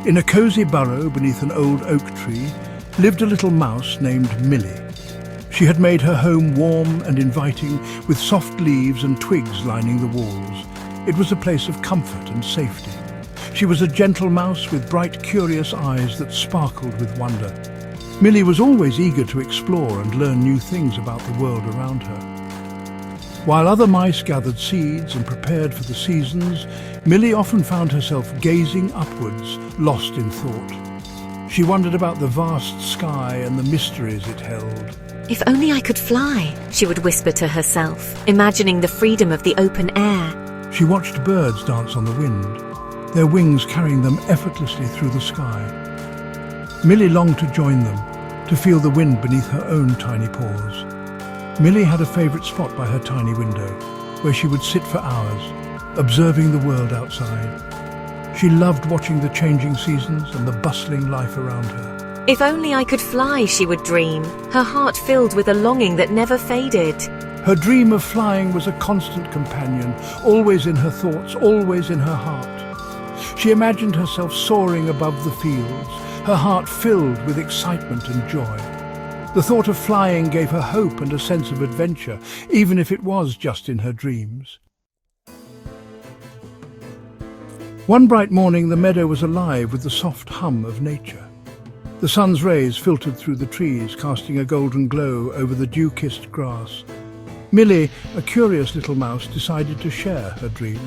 In a cozy burrow beneath an old oak tree lived a little mouse named Millie. She had made her home warm and inviting, with soft leaves and twigs lining the walls. It was a place of comfort and safety. She was a gentle mouse with bright, curious eyes that sparkled with wonder. Millie was always eager to explore and learn new things about the world around her. While other mice gathered seeds and prepared for the seasons, Millie often found herself gazing upwards, lost in thought. She wondered about the vast sky and the mysteries it held. If only I could fly, she would whisper to herself, imagining the freedom of the open air. She watched birds dance on the wind, their wings carrying them effortlessly through the sky. Millie longed to join them, to feel the wind beneath her own tiny paws. Millie had a favourite spot by her tiny window, where she would sit for hours, observing the world outside. She loved watching the changing seasons and the bustling life around her. If only I could fly, she would dream, her heart filled with a longing that never faded. Her dream of flying was a constant companion, always in her thoughts, always in her heart. She imagined herself soaring above the fields, her heart filled with excitement and joy. The thought of flying gave her hope and a sense of adventure, even if it was just in her dreams. One bright morning, the meadow was alive with the soft hum of nature. The sun's rays filtered through the trees, casting a golden glow over the dew-kissed grass. Millie, a curious little mouse, decided to share her dream.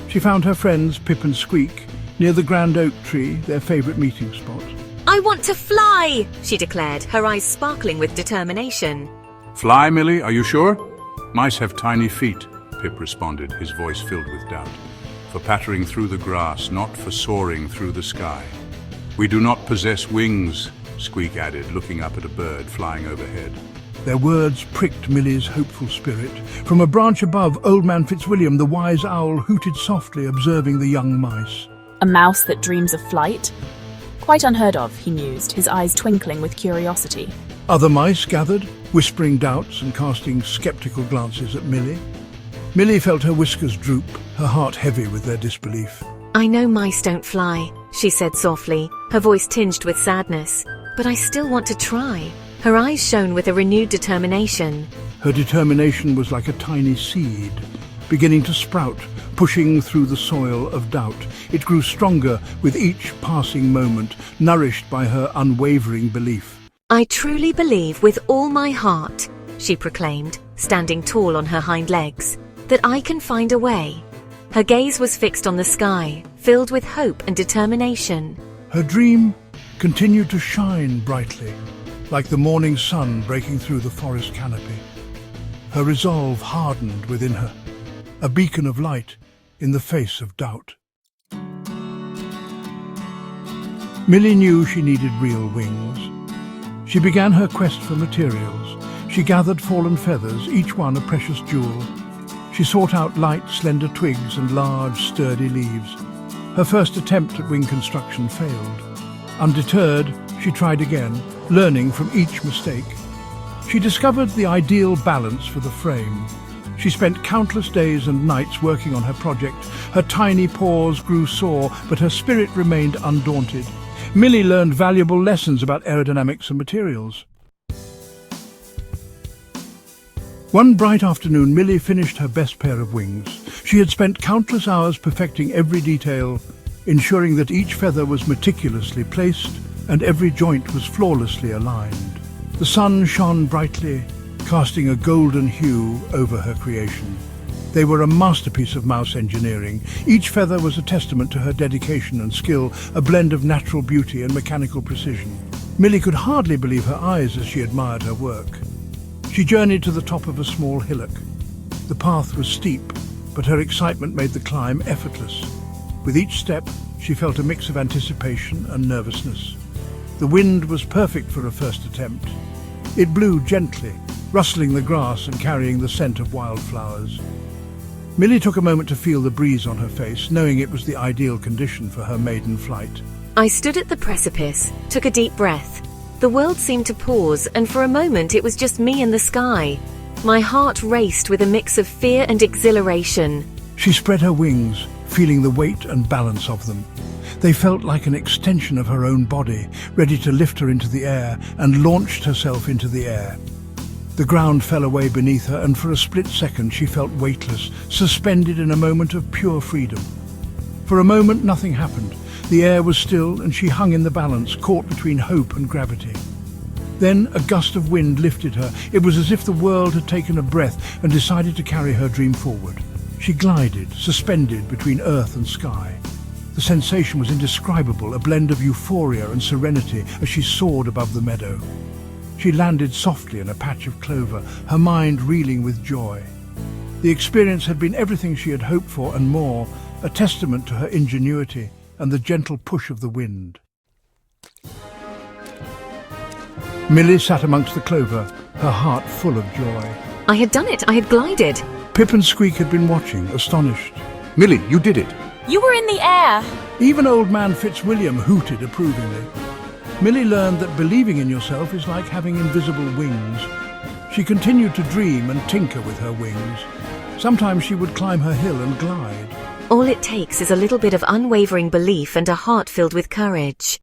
She found her friends, Pip and Squeak, near the grand oak tree, their favourite meeting spot. I want to fly, she declared, her eyes sparkling with determination. Fly, Millie, are you sure? Mice have tiny feet, Pip responded, his voice filled with doubt. For pattering through the grass, not for soaring through the sky. We do not possess wings, Squeak added, looking up at a bird flying overhead. Their words pricked Millie's hopeful spirit. From a branch above, Old Man Fitzwilliam, the wise owl, hooted softly, observing the young mice. A mouse that dreams of flight? Quite unheard of, he mused, his eyes twinkling with curiosity. Other mice gathered, whispering doubts and casting sceptical glances at Millie. Millie felt her whiskers droop, her heart heavy with their disbelief. I know mice don't fly, she said softly, her voice tinged with sadness. But I still want to try. Her eyes shone with a renewed determination. Her determination was like a tiny seed, beginning to sprout, pushing through the soil of doubt. It grew stronger with each passing moment, nourished by her unwavering belief. I truly believe with all my heart, she proclaimed, standing tall on her hind legs, that I can find a way. Her gaze was fixed on the sky, filled with hope and determination. Her dream continued to shine brightly, like the morning sun breaking through the forest canopy. Her resolve hardened within her, a beacon of light in the face of doubt. Millie knew she needed real wings. She began her quest for materials. She gathered fallen feathers, each one a precious jewel. She sought out light, slender twigs and large, sturdy leaves. Her first attempt at wing construction failed. Undeterred, she tried again, learning from each mistake. She discovered the ideal balance for the frame. She spent countless days and nights working on her project. Her tiny paws grew sore, but her spirit remained undaunted. Millie learned valuable lessons about aerodynamics and materials. One bright afternoon, Millie finished her best pair of wings. She had spent countless hours perfecting every detail, ensuring that each feather was meticulously placed and every joint was flawlessly aligned. The sun shone brightly, casting a golden hue over her creation. They were a masterpiece of mouse engineering. Each feather was a testament to her dedication and skill, a blend of natural beauty and mechanical precision. Millie could hardly believe her eyes as she admired her work. She journeyed to the top of a small hillock. The path was steep, but her excitement made the climb effortless. With each step, she felt a mix of anticipation and nervousness. The wind was perfect for a first attempt. It blew gently, rustling the grass and carrying the scent of wildflowers. Millie took a moment to feel the breeze on her face, knowing it was the ideal condition for her maiden flight. I stood at the precipice, took a deep breath. The world seemed to pause, and for a moment it was just me and the sky. My heart raced with a mix of fear and exhilaration. She spread her wings, feeling the weight and balance of them. They felt like an extension of her own body, ready to lift her into the air, and launched herself into the air. The ground fell away beneath her, and for a split second she felt weightless, suspended in a moment of pure freedom. For a moment nothing happened. The air was still, and she hung in the balance, caught between hope and gravity. Then a gust of wind lifted her. It was as if the world had taken a breath and decided to carry her dream forward. She glided, suspended between earth and sky. The sensation was indescribable, a blend of euphoria and serenity as she soared above the meadow. She landed softly in a patch of clover, her mind reeling with joy. The experience had been everything she had hoped for and more, a testament to her ingenuity and the gentle push of the wind. Millie sat amongst the clover, her heart full of joy. I had done it. I had glided. Pip and Squeak had been watching, astonished. Millie, you did it. You were in the air! Even old man Fitzwilliam hooted approvingly. Millie learned that believing in yourself is like having invisible wings. She continued to dream and tinker with her wings. Sometimes she would climb her hill and glide. All it takes is a little bit of unwavering belief and a heart filled with courage.